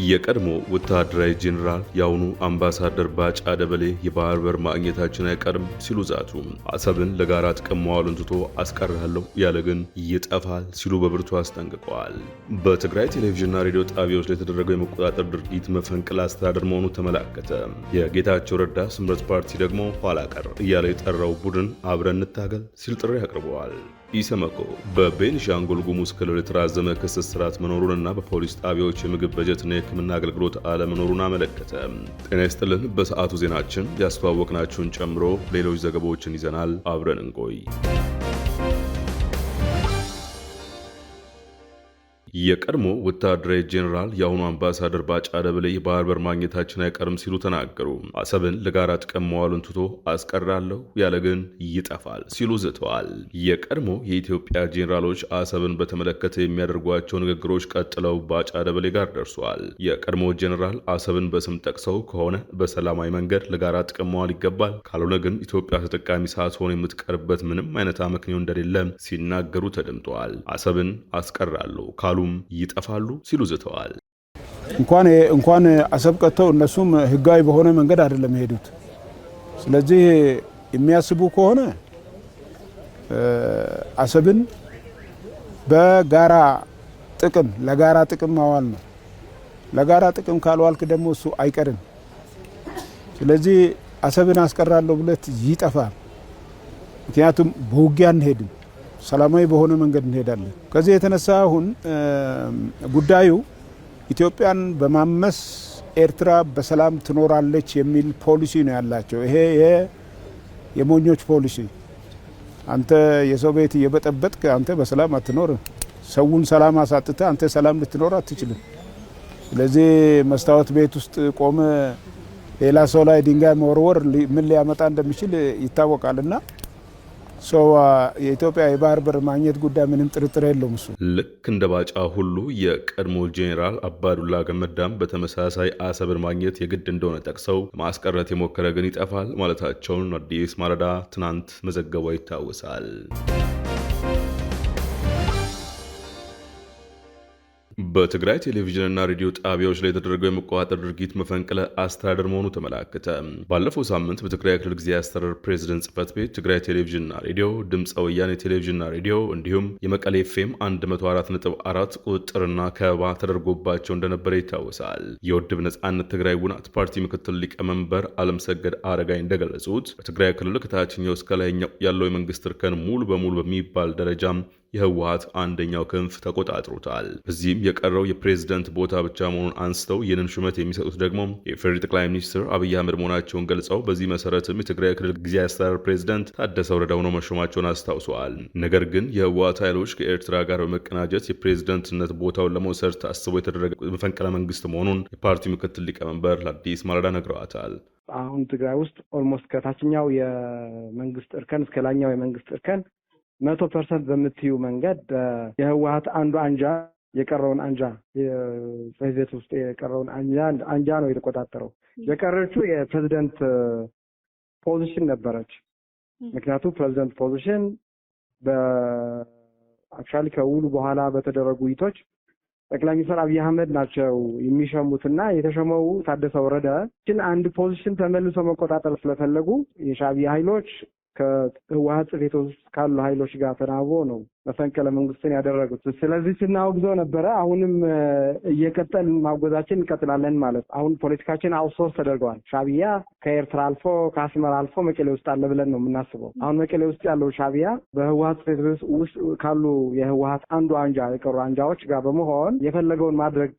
የቀድሞ ወታደራዊ ጄኔራል የአሁኑ አምባሳደር ባጫ ደበሌ የባህር በር ማግኘታችን አይቀርም ሲሉ ዛቱ። አሰብን ለጋራ ጥቅም መዋሉን ትቶ አስቀራለሁ ያለ ግን ይጠፋል ሲሉ በብርቱ አስጠንቅቀዋል። በትግራይ ቴሌቪዥንና ሬዲዮ ጣቢያዎች ላይ የተደረገው የመቆጣጠር ድርጊት መፈንቅለ አስተዳደር መሆኑ ተመላከተ። የጌታቸው ረዳ ስምረት ፓርቲ ደግሞ ኋላ ቀር እያለ የጠራው ቡድን አብረን እንታገል ሲል ጥሪ አቅርበዋል። ኢሰመኮ በቤኒሻንጉል ጉሙዝ ክልል የተራዘመ ክስ እስራት መኖሩንና በፖሊስ ጣቢያዎች የምግብ በጀትና የሕክምና አገልግሎት አለመኖሩን አመለከተ። ጤና ይስጥልን። በሰዓቱ ዜናችን ያስተዋወቅናችሁን ጨምሮ ሌሎች ዘገባዎችን ይዘናል። አብረን እንቆይ። የቀድሞ ወታደራዊ ጄኔራል የአሁኑ አምባሳደር ባጫ ደበሌ የባህር በር ማግኘታችን አይቀርም ሲሉ ተናገሩ። አሰብን ለጋራ ጥቅም መዋሉን ትቶ አስቀራለሁ ያለ ግን ይጠፋል ሲሉ ዝተዋል። የቀድሞ የኢትዮጵያ ጄኔራሎች አሰብን በተመለከተ የሚያደርጓቸው ንግግሮች ቀጥለው ባጫ ደበሌ ጋር ደርሷል። የቀድሞ ጄኔራል አሰብን በስም ጠቅሰው ከሆነ በሰላማዊ መንገድ ለጋራ ጥቅም መዋል ይገባል፣ ካልሆነ ግን ኢትዮጵያ ተጠቃሚ ሳትሆን የምትቀርበት ምንም አይነት አመክንዮ እንደሌለ ሲናገሩ ተደምጠዋል። አሰብን አስቀራለሁ ካሉም ይጠፋሉ ሲሉ ዝተዋል። እንኳን አሰብ ቀጥተው እነሱም ህጋዊ በሆነ መንገድ አይደለም የሄዱት። ስለዚህ የሚያስቡ ከሆነ አሰብን በጋራ ጥቅም ለጋራ ጥቅም ማዋል ነው። ለጋራ ጥቅም ካልዋልክ ደግሞ እሱ አይቀርም። ስለዚህ አሰብን አስቀራለሁ ብለት ይጠፋል። ምክንያቱም በውጊያ እንሄድም ሰላማዊ በሆነ መንገድ እንሄዳለን። ከዚህ የተነሳ አሁን ጉዳዩ ኢትዮጵያን በማመስ ኤርትራ በሰላም ትኖራለች የሚል ፖሊሲ ነው ያላቸው። ይሄ የሞኞች ፖሊሲ። አንተ የሰው ቤት እየበጠበጥክ አንተ በሰላም አትኖርም። ሰውን ሰላም አሳጥተ አንተ ሰላም ልትኖር አትችልም። ስለዚህ መስታወት ቤት ውስጥ ቆመ ሌላ ሰው ላይ ድንጋይ መወርወር ምን ሊያመጣ እንደሚችል ይታወቃልና የኢትዮጵያ የባህር በር ማግኘት ጉዳይ ምንም ጥርጥር የለውም። እሱ ልክ እንደ ባጫ ሁሉ የቀድሞ ጄኔራል አባዱላ ገመዳም በተመሳሳይ አሰብን ማግኘት የግድ እንደሆነ ጠቅሰው ማስቀረት የሞከረ ግን ይጠፋል ማለታቸውን አዲስ ማለዳ ትናንት መዘገቧ ይታወሳል። በትግራይ ቴሌቪዥንና ሬዲዮ ጣቢያዎች ላይ የተደረገው የመቆጣጠር ድርጊት መፈንቅለ አስተዳደር መሆኑ ተመላከተ። ባለፈው ሳምንት በትግራይ ክልል ጊዜያዊ አስተዳደር ፕሬዝደንት ጽሕፈት ቤት ትግራይ ቴሌቪዥንና ሬዲዮ፣ ድምፀ ወያኔ ቴሌቪዥንና ሬዲዮ እንዲሁም የመቀሌ ኤፍኤም 104.4 ቁጥጥርና ከበባ ተደርጎባቸው እንደነበረ ይታወሳል። የውድብ ነጻነት ትግራይ ውናት ፓርቲ ምክትል ሊቀመንበር አለምሰገድ አረጋይ እንደገለጹት በትግራይ ክልል ከታችኛው እስከ ላይኛው ያለው የመንግስት እርከን ሙሉ በሙሉ በሚባል ደረጃ የህወሓት አንደኛው ክንፍ ተቆጣጥሮታል። በዚህም የቀረው የፕሬዝደንት ቦታ ብቻ መሆኑን አንስተው ይህንን ሹመት የሚሰጡት ደግሞ የፌዴራል ጠቅላይ ሚኒስትር አብይ አህመድ መሆናቸውን ገልጸው በዚህ መሰረትም የትግራይ ክልል ጊዜያዊ አስተዳደር ፕሬዝደንት ታደሰ ወረደ ሆነው መሾማቸውን አስታውሰዋል። ነገር ግን የህወሓት ኃይሎች ከኤርትራ ጋር በመቀናጀት የፕሬዝደንትነት ቦታውን ለመውሰድ ታስቦ የተደረገ መፈንቅለ መንግስት መሆኑን የፓርቲው ምክትል ሊቀመንበር ለአዲስ ማለዳ ነግረዋታል። አሁን ትግራይ ውስጥ ኦልሞስት ከታችኛው የመንግስት እርከን እስከ ላይኛው የመንግስት እርከን 100% በምትዩ መንገድ የህወሓት አንዱ አንጃ የቀረውን አንጃ የፕሬዝደንት ውስጥ የቀረውን አንጃ ነው የተቆጣጠረው። የቀረችው የፕሬዝደንት ፖዚሽን ነበረች። ምክንያቱም ፕሬዝደንት ፖዚሽን በአክቹአሊ ከውሉ በኋላ በተደረጉ ውይይቶች ጠቅላይ ሚኒስትር አብይ አህመድ ናቸው የሚሸሙትና የተሸመው ታደሰ ወረደ ግን አንድ ፖዚሽን ተመልሶ መቆጣጠር ስለፈለጉ የሻዕቢያ ኃይሎች ከህወሓት ጽሕፈት ውስጥ ካሉ ኃይሎች ጋር ተናቦ ነው መፈንቅለ መንግስትን ያደረጉት። ስለዚህ ስናወግዘው ነበረ። አሁንም እየቀጠልን ማውገዛችን እንቀጥላለን ማለት። አሁን ፖለቲካችን አውትሶርስ ተደርገዋል። ሻዕቢያ ከኤርትራ አልፎ ከአስመራ አልፎ መቀሌ ውስጥ አለ ብለን ነው የምናስበው። አሁን መቀሌ ውስጥ ያለው ሻዕቢያ በህወሓት ጽሕፈት ውስጥ ካሉ የህወሓት አንዱ አንጃ የቀሩ አንጃዎች ጋር በመሆን የፈለገውን ማድረግ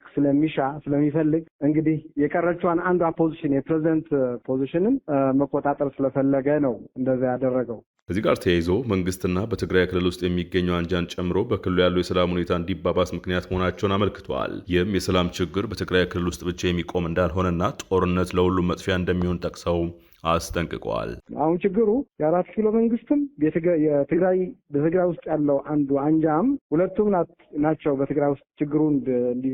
ስለሚፈልግ እንግዲህ የቀረችዋን አንዷ ፖዚሽን የፕሬዝደንት ፖዚሽንን መቆጣጠር ስለፈለገ ነው እንደዛ ያደረገው። ከዚህ ጋር ተያይዞ መንግስትና በትግራይ ክልል ውስጥ የሚገኘው አንጃን ጨምሮ በክልሉ ያለው የሰላም ሁኔታ እንዲባባስ ምክንያት መሆናቸውን አመልክተዋል። ይህም የሰላም ችግር በትግራይ ክልል ውስጥ ብቻ የሚቆም እንዳልሆነና ጦርነት ለሁሉም መጥፊያ እንደሚሆን ጠቅሰው አስጠንቅቀዋል። አሁን ችግሩ የአራት ኪሎ መንግስትም በትግራይ ውስጥ ያለው አንዱ አንጃም ሁለቱም ናቸው በትግራይ ውስጥ ችግሩ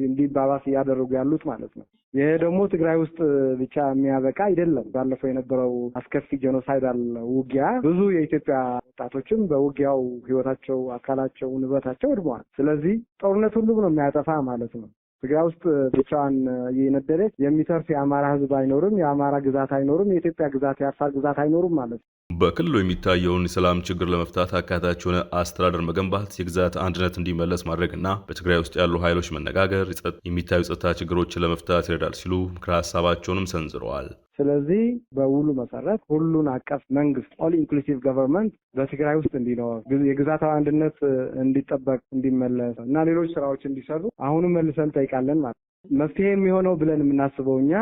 እንዲባባስ እያደረጉ ያሉት ማለት ነው። ይሄ ደግሞ ትግራይ ውስጥ ብቻ የሚያበቃ አይደለም። ባለፈው የነበረው አስከፊ ጄኖሳይዳል ውጊያ ብዙ የኢትዮጵያ ወጣቶችም በውጊያው ህይወታቸው፣ አካላቸው፣ ንብረታቸው ወድመዋል። ስለዚህ ጦርነት ሁሉም ነው የሚያጠፋ ማለት ነው። ትግራይ ውስጥ ብቻዋን የነደለች የሚተርፍ የአማራ ህዝብ አይኖርም፣ የአማራ ግዛት አይኖርም፣ የኢትዮጵያ ግዛት የአፋር ግዛት አይኖርም ማለት ነው። በክልሉ የሚታየውን የሰላም ችግር ለመፍታት አካታች የሆነ አስተዳደር መገንባት፣ የግዛት አንድነት እንዲመለስ ማድረግና በትግራይ ውስጥ ያሉ ኃይሎች መነጋገር የሚታዩ ጸጥታ ችግሮችን ለመፍታት ይረዳል ሲሉ ምክረ ሀሳባቸውንም ሰንዝረዋል። ስለዚህ በውሉ መሰረት ሁሉን አቀፍ መንግስት ኦል ኢንክሉሲቭ ገቨርንመንት በትግራይ ውስጥ እንዲኖር፣ የግዛታዊ አንድነት እንዲጠበቅ እንዲመለስ እና ሌሎች ስራዎች እንዲሰሩ አሁንም መልሰን ጠይቃለን ማለት ነው። መፍትሄ የሚሆነው ብለን የምናስበው እኛ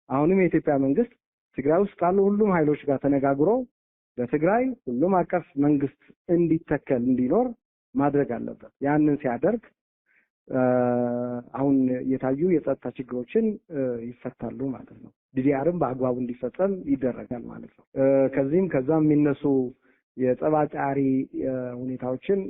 አሁንም የኢትዮጵያ መንግስት ትግራይ ውስጥ ካሉ ሁሉም ኃይሎች ጋር ተነጋግሮ በትግራይ ሁሉም አቀፍ መንግስት እንዲተከል እንዲኖር ማድረግ አለበት። ያንን ሲያደርግ አሁን የታዩ የጸጥታ ችግሮችን ይፈታሉ ማለት ነው። ዲዲአርም በአግባቡ እንዲፈጸም ይደረጋል ማለት ነው። ከዛም የሚነሱ የጸባጫሪ ሁኔታዎችን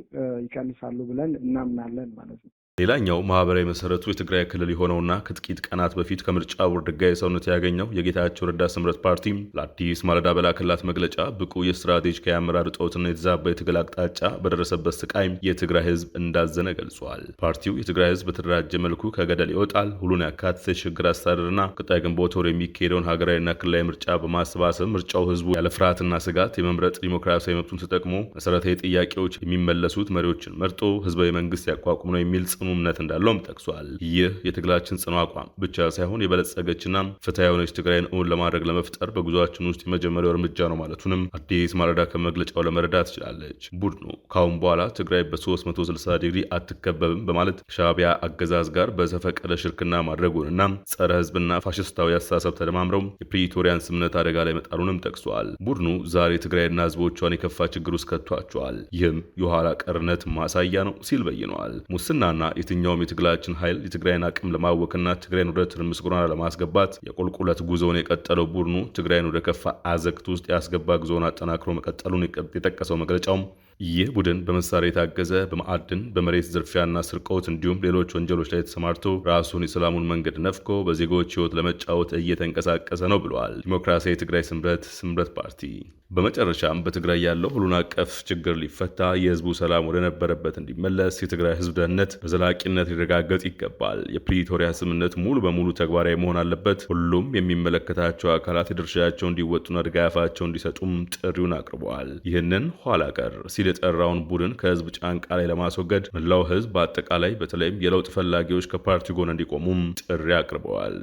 ይቀንሳሉ ብለን እናምናለን ማለት ነው። ሌላኛው ማህበራዊ መሰረቱ የትግራይ ክልል የሆነውና ከጥቂት ቀናት በፊት ከምርጫ ቦርድ ህጋዊ ሰውነት ያገኘው የጌታቸው ረዳ ስምረት ፓርቲ ለአዲስ ማለዳ በላከላት መግለጫ ብቁ የስትራቴጂካዊ አመራር እጦትና የተዛባ የትግል አቅጣጫ በደረሰበት ስቃይ የትግራይ ህዝብ እንዳዘነ ገልጿል። ፓርቲው የትግራይ ህዝብ በተደራጀ መልኩ ከገደል ይወጣል፣ ሁሉን ያካተተ የሽግግር አስተዳደርና ቀጣይ ግንቦት ወር የሚካሄደውን ሀገራዊና ክልላዊ ምርጫ በማሰባሰብ ምርጫው ህዝቡ ያለ ፍርሃትና ስጋት የመምረጥ ዲሞክራሲያዊ መብቱን ተጠቅሞ መሰረታዊ ጥያቄዎች የሚመለሱት መሪዎችን መርጦ ህዝባዊ መንግስት ያቋቁም ነው የሚል ጽኑ እምነት እንዳለውም ጠቅሷል። ይህ የትግላችን ጽኑ አቋም ብቻ ሳይሆን የበለጸገችና ፍትሃ የሆነች ትግራይን እውን ለማድረግ ለመፍጠር በጉዟችን ውስጥ የመጀመሪያው እርምጃ ነው ማለቱንም አዲስ ማለዳ ከመግለጫው ለመረዳት ትችላለች። ቡድኑ ካሁን በኋላ ትግራይ በ360 ዲግሪ አትከበብም በማለት ከሻዕቢያ አገዛዝ ጋር በዘፈቀደ ሽርክና ማድረጉንና ጸረ ህዝብና ፋሽስታዊ አስተሳሰብ ተደማምረው የፕሪቶሪያን ስምምነት አደጋ ላይ መጣሉንም ጠቅሷል። ቡድኑ ዛሬ ትግራይና ህዝቦቿን የከፋ ችግር ውስጥ ከቷቸዋል፣ ይህም የኋላ ቀርነት ማሳያ ነው ሲል በይነዋል። ሙስናና የትኛውም የትግላችን ኃይል የትግራይን አቅም ለማወክና ትግራይን ወደ ትርምስ ጎዳና ለማስገባት የቁልቁለት ጉዞውን የቀጠለው ቡድኑ ትግራይን ወደ ከፋ አዘቅት ውስጥ ያስገባ ጉዞውን አጠናክሮ መቀጠሉን የጠቀሰው መግለጫውም ይህ ቡድን በመሳሪያ የታገዘ በማዕድን በመሬት ዝርፊያና ስርቆት እንዲሁም ሌሎች ወንጀሎች ላይ ተሰማርቶ ራሱን የሰላሙን መንገድ ነፍቆ በዜጎች ህይወት ለመጫወት እየተንቀሳቀሰ ነው ብለዋል ዲሞክራሲያዊ ትግራይ ስምረት ፓርቲ። በመጨረሻም በትግራይ ያለው ሁሉን አቀፍ ችግር ሊፈታ፣ የህዝቡ ሰላም ወደ ነበረበት እንዲመለስ፣ የትግራይ ህዝብ ደህንነት በዘላቂነት ሊረጋገጥ ይገባል። የፕሪቶሪያ ስምምነት ሙሉ በሙሉ ተግባራዊ መሆን አለበት። ሁሉም የሚመለከታቸው አካላት የድርሻቸው እንዲወጡና ድጋፋቸው እንዲሰጡም ጥሪውን አቅርበዋል። ይህንን ኋላ ቀር ሲል የጠራውን ቡድን ከህዝብ ጫንቃ ላይ ለማስወገድ መላው ህዝብ በአጠቃላይ በተለይም የለውጥ ፈላጊዎች ከፓርቲው ጎን እንዲቆሙም ጥሪ አቅርበዋል።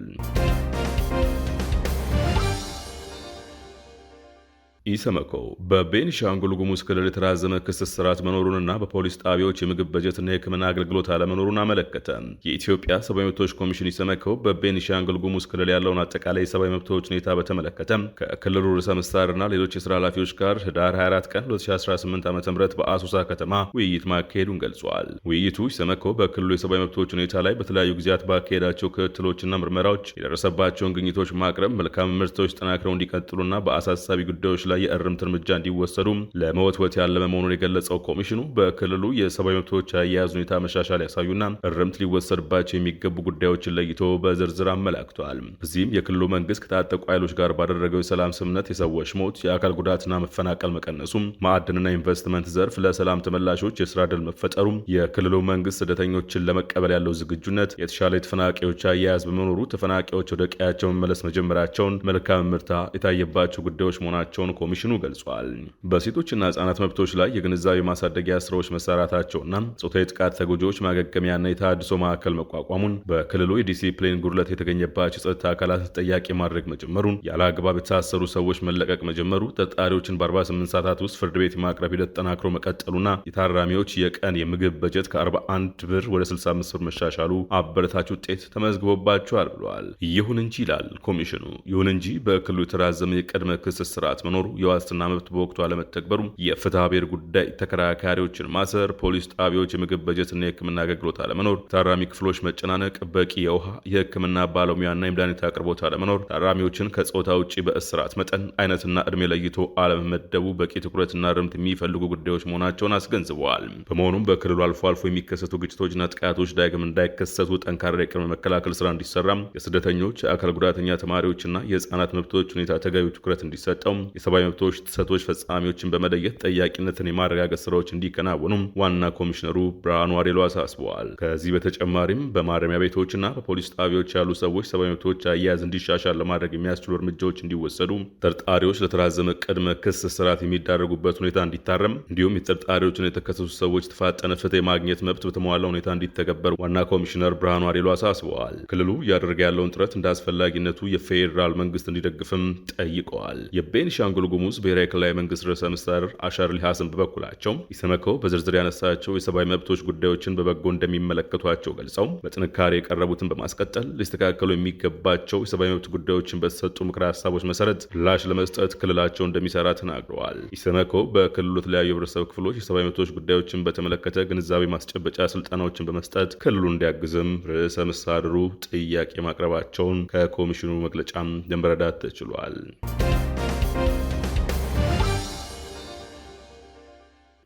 ኢሰመኮ በቤኒሻንጉል ጉሙዝ ክልል የተራዘመ ክስ እስራት መኖሩንና በፖሊስ ጣቢያዎች የምግብ በጀትና የሕክምና አገልግሎት አለመኖሩን አመለከተ። የኢትዮጵያ ሰብአዊ መብቶች ኮሚሽን ኢሰመኮ በቤኒሻንጉል ጉሙዝ ክልል ያለውን አጠቃላይ የሰብአዊ መብቶች ሁኔታ በተመለከተ ከክልሉ ርዕሰ መስተዳድርና ሌሎች የስራ ኃላፊዎች ጋር ህዳር 24 ቀን 2018 ዓ.ም በአሶሳ ከተማ ውይይት ማካሄዱን ገልጿል። ውይይቱ ኢሰመኮ በክልሉ የሰብአዊ መብቶች ሁኔታ ላይ በተለያዩ ጊዜያት ባካሄዳቸው ክትትሎችና ምርመራዎች የደረሰባቸውን ግኝቶች ማቅረብ፣ መልካም ምርቶች ጠናክረው እንዲቀጥሉና በአሳሳቢ ጉዳዮች ላይ የእርምት እርምጃ እንዲወሰዱ ለመወትወት ያለመ መሆኑን የገለጸው ኮሚሽኑ በክልሉ የሰብአዊ መብቶች አያያዝ ሁኔታ መሻሻል ያሳዩና እርምት ሊወሰድባቸው የሚገቡ ጉዳዮችን ለይቶ በዝርዝር አመላክቷል። በዚህም የክልሉ መንግስት ከታጠቁ ኃይሎች ጋር ባደረገው የሰላም ስምምነት የሰዎች ሞት፣ የአካል ጉዳትና መፈናቀል መቀነሱም፣ ማዕድንና ኢንቨስትመንት ዘርፍ ለሰላም ተመላሾች የስራ ዕድል መፈጠሩም፣ የክልሉ መንግስት ስደተኞችን ለመቀበል ያለው ዝግጁነት፣ የተሻለ የተፈናቃዮች አያያዝ በመኖሩ ተፈናቃዮች ወደ ቀያቸው መመለስ መጀመራቸውን መልካም ምርታ የታየባቸው ጉዳዮች መሆናቸውን ኮሚሽኑ ገልጿል። በሴቶችና ህጻናት መብቶች ላይ የግንዛቤ ማሳደጊያ ስራዎች መሰራታቸውና ጾታዊ ጥቃት ተጎጂዎች ማገገሚያና የተሃድሶ ማዕከል መቋቋሙን፣ በክልሉ የዲሲፕሊን ጉድለት የተገኘባቸው የጸጥታ አካላት ተጠያቂ ማድረግ መጀመሩን፣ ያለ አግባብ የታሰሩ ሰዎች መለቀቅ መጀመሩ፣ ተጠርጣሪዎችን በ48 ሰዓታት ውስጥ ፍርድ ቤት የማቅረብ ሂደት ጠናክሮ መቀጠሉና የታራሚዎች የቀን የምግብ በጀት ከ41 ብር ወደ 65 ብር መሻሻሉ አበረታች ውጤት ተመዝግቦባቸዋል ብለዋል። ይሁን እንጂ ይላል ኮሚሽኑ፣ ይሁን እንጂ በክልሉ የተራዘመ የቅድመ ክስ ስርዓት መኖሩ፣ የዋስትና መብት በወቅቱ አለመተግበሩ፣ የፍትሐ ብሔር ጉዳይ ተከራካሪዎችን ማሰር፣ ፖሊስ ጣቢያዎች የምግብ በጀትና የሕክምና አገልግሎት አለመኖር፣ ታራሚ ክፍሎች መጨናነቅ፣ በቂ የውሃ የሕክምና ባለሙያና የመድኃኒት አቅርቦት አለመኖር፣ ታራሚዎችን ከጾታ ውጭ በእስራት መጠን አይነትና እድሜ ለይቶ አለመመደቡ በቂ ትኩረትና ርምት የሚፈልጉ ጉዳዮች መሆናቸውን አስገንዝበዋል። በመሆኑም በክልሉ አልፎ አልፎ የሚከሰቱ ግጭቶችና ጥቃቶች ዳግም እንዳይከሰቱ ጠንካራ የቅድመ መከላከል ስራ እንዲሰራም፣ የስደተኞች፣ የአካል ጉዳተኛ ተማሪዎችና የህፃናት መብቶች ሁኔታ ተገቢው ትኩረት እንዲሰጠው፣ የሰብአዊ የሰብአዊ መብቶች ጥሰቶች ፈጻሚዎችን በመለየት ጠያቂነትን የማረጋገጥ ስራዎች እንዲከናወኑም ዋና ኮሚሽነሩ ብርሃኑ አዴሎ አሳስበዋል። ከዚህ በተጨማሪም በማረሚያ ቤቶችና በፖሊስ ጣቢያዎች ያሉ ሰዎች ሰብአዊ መብቶች አያያዝ እንዲሻሻል ለማድረግ የሚያስችሉ እርምጃዎች እንዲወሰዱ፣ ተጠርጣሪዎች ለተራዘመ ቅድመ ክስ ስርዓት የሚዳረጉበት ሁኔታ እንዲታረም፣ እንዲሁም የተጠርጣሪዎችን የተከሰሱ ሰዎች የተፋጠነ ፍትህ የማግኘት መብት በተሟላ ሁኔታ እንዲተገበር ዋና ኮሚሽነር ብርሃኑ አዴሎ አሳስበዋል። ክልሉ እያደረገ ያለውን ጥረት እንደ አስፈላጊነቱ የፌዴራል መንግስት እንዲደግፍም ጠይቀዋል። የቤኒሻንጉል ጉሙዝ ብሔራዊ ክልላዊ መንግስት ርዕሰ መስተዳድር አሻድሊ ሀሰን በበኩላቸው ኢሰመኮ በዝርዝር ያነሳቸው የሰብአዊ መብቶች ጉዳዮችን በበጎ እንደሚመለከቷቸው ገልጸው በጥንካሬ የቀረቡትን በማስቀጠል ሊስተካከሉ የሚገባቸው የሰብአዊ መብት ጉዳዮችን በተሰጡ ምክረ ሀሳቦች መሰረት ምላሽ ለመስጠት ክልላቸው እንደሚሰራ ተናግረዋል። ኢሰመኮ በክልሉ የተለያዩ የህብረተሰብ ክፍሎች የሰብአዊ መብቶች ጉዳዮችን በተመለከተ ግንዛቤ ማስጨበጫ ስልጠናዎችን በመስጠት ክልሉ እንዲያግዝም ርዕሰ መስተዳድሩ ጥያቄ ማቅረባቸውን ከኮሚሽኑ መግለጫም ለመረዳት ተችሏል።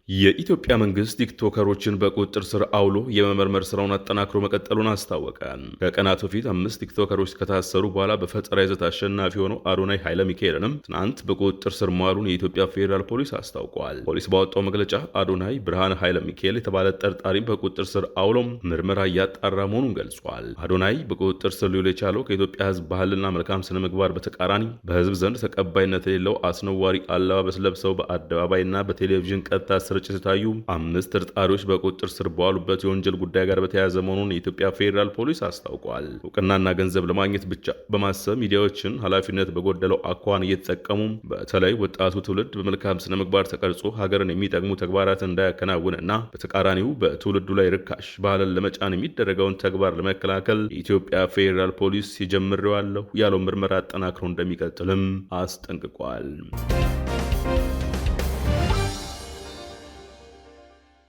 የኢትዮጵያ መንግስት ቲክቶከሮችን በቁጥጥር ስር አውሎ የመመርመር ስራውን አጠናክሮ መቀጠሉን አስታወቀ። ከቀናት በፊት 5 ቲክቶከሮች ከታሰሩ በኋላ በፈጠራ ይዘት አሸናፊ የሆነው አዶናይ ኃይለ ሚካኤልንም ትናንት በቁጥጥር ስር መዋሉን የኢትዮጵያ ፌዴራል ፖሊስ አስታውቋል። ፖሊስ ባወጣው መግለጫ አዶናይ ብርሃን ኃይለ ሚካኤል የተባለ ጠርጣሪም በቁጥጥር ስር አውሎም ምርመራ እያጣራ መሆኑን ገልጿል። አዶናይ በቁጥጥር ስር ሊውል የቻለው ከኢትዮጵያ ሕዝብ ባህልና መልካም ስነ ምግባር በተቃራኒ በህዝብ ዘንድ ተቀባይነት የሌለው አስነዋሪ አለባበስ ለብሰው በአደባባይና በቴሌቪዥን ቀጥታ ስርጭት የታዩ 5 ተጠርጣሪዎች በቁጥጥር ስር በዋሉበት የወንጀል ጉዳይ ጋር በተያያዘ መሆኑን የኢትዮጵያ ፌዴራል ፖሊስ አስታውቋል። እውቅናና ገንዘብ ለማግኘት ብቻ በማሰብ ሚዲያዎችን ኃላፊነት በጎደለው አኳኋን እየተጠቀሙ በተለይ ወጣቱ ትውልድ በመልካም ስነ ምግባር ተቀርጾ ሀገርን የሚጠቅሙ ተግባራትን እንዳያከናውንና በተቃራኒው በትውልዱ ላይ ርካሽ ባህልን ለመጫን የሚደረገውን ተግባር ለመከላከል የኢትዮጵያ ፌዴራል ፖሊስ የጀመረው ያለው ምርመራ አጠናክሮ እንደሚቀጥልም አስጠንቅቋል።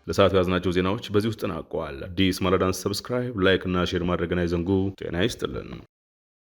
ለሰዓቱ ያዝናቸው ዜናዎች በዚህ ውስጥ ተጠናቀዋል። አዲስ ማለዳን ሰብስክራይብ፣ ላይክ እና ሼር ማድረግን አይዘንጉ። ጤና ይስጥልን።